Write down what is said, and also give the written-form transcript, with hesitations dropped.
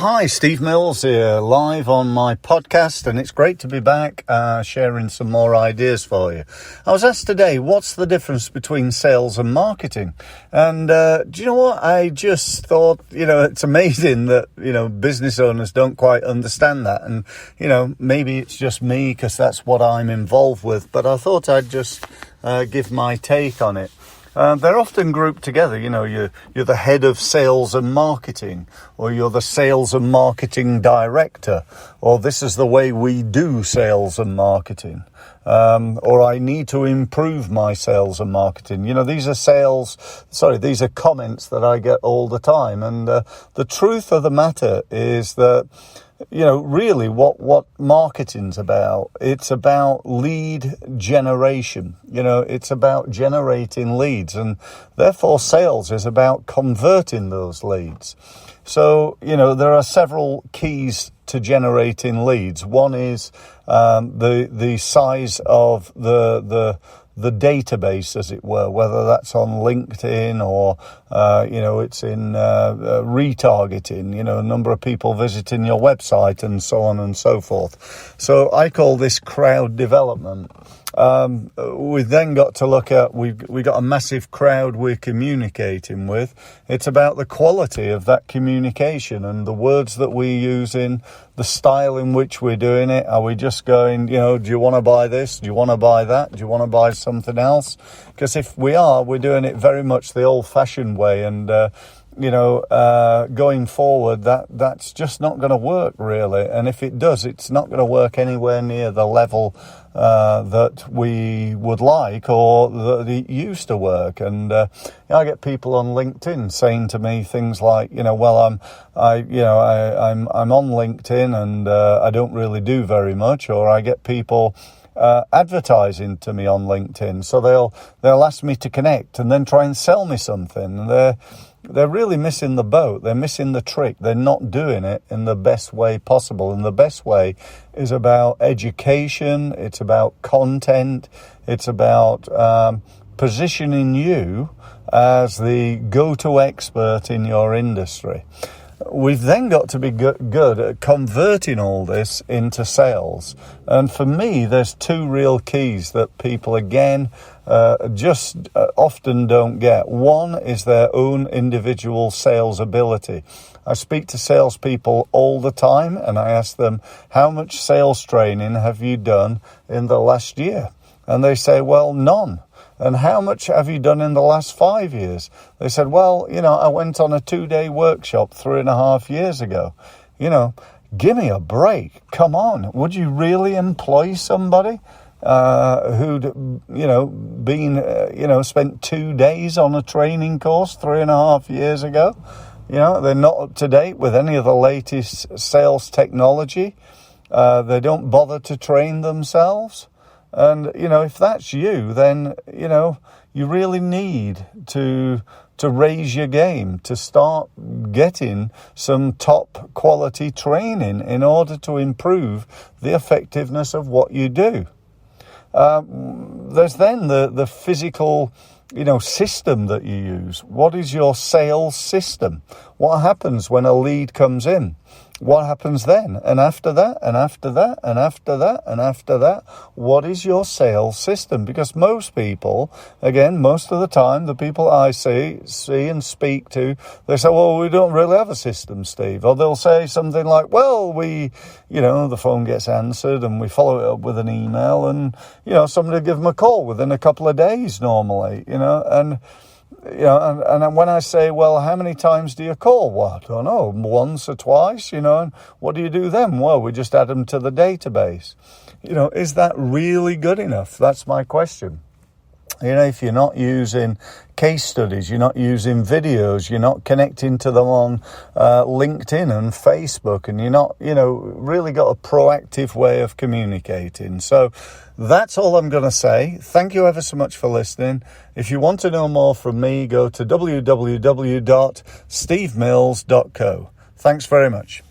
Hi, Steve Mills here, live on my podcast, and it's great to be back sharing some more ideas for you. I was asked today, what's the difference between sales and marketing? And do you know what? I just thought, it's amazing that, business owners don't quite understand that. And, maybe it's just me because that's what I'm involved with, but I thought I'd just give my take on it. They're often grouped together. You're the head of sales and marketing, or you're the sales and marketing director, or this is the way we do sales and marketing, or I need to improve my sales and marketing. These are comments that I get all the time. And the truth of the matter is that really what marketing's about, it's about lead generation. It's about generating leads, and therefore sales is about converting those leads. So, there are several keys to generating leads. One is the size of the database, as it were, whether that's on LinkedIn or, it's in retargeting, a number of people visiting your website and so on and so forth. So I call this crowd development. We then got to look at, we got a massive crowd we're communicating with. It's about the quality of that communication and the words that we use in the style in which we're doing it. Are we just going, do you want to buy this? Do you want to buy that? Do you want to buy something else? Because if we are, we're doing it very much the old-fashioned way, and going forward, that's just not going to work, really. And if it does, it's not going to work anywhere near the level that we would like, or that it used to work. And I get people on LinkedIn saying to me things like, I'm on LinkedIn and I don't really do very much. Or I get people advertising to me on LinkedIn, so they'll ask me to connect and then try and sell me something. And they're really missing the boat. They're missing the trick. They're not doing it in the best way possible. And the best way is about education. It's about content. It's about positioning you as the go-to expert in your industry. We've then got to be good at converting all this into sales. And for me, there's two real keys that people, again, often don't get. One is their own individual sales ability. I speak to salespeople all the time, and I ask them, how much sales training have you done in the last year? And they say, well, none. And how much have you done in the last 5 years? They said, well, I went on a 2-day workshop 3.5 years ago. Give me a break. Come on. Would you really employ somebody who'd, spent 2 days on a training course 3.5 years ago? They're not up to date with any of the latest sales technology. They don't bother to train themselves. And, if that's you, then, you really need to raise your game, to start getting some top quality training in order to improve the effectiveness of what you do. There's then the physical, system that you use. What is your sales system? What happens when a lead comes in? What happens then? And after that, and after that, and after that, and after that, what is your sales system? Because most people, again, most of the time, the people I see and speak to, they say, well, we don't really have a system, Steve. Or they'll say something like, well, the phone gets answered and we follow it up with an email, and, somebody will give them a call within a couple of days normally, and when I say, well, how many times do you call? Well, I don't know, once or twice, and what do you do then? Well, we just add them to the database. Is that really good enough? That's my question. If you're not using case studies, you're not using videos, you're not connecting to them on LinkedIn and Facebook, and you're not, really got a proactive way of communicating. So that's all I'm going to say. Thank you ever so much for listening. If you want to know more from me, go to www.stevemills.co. Thanks very much.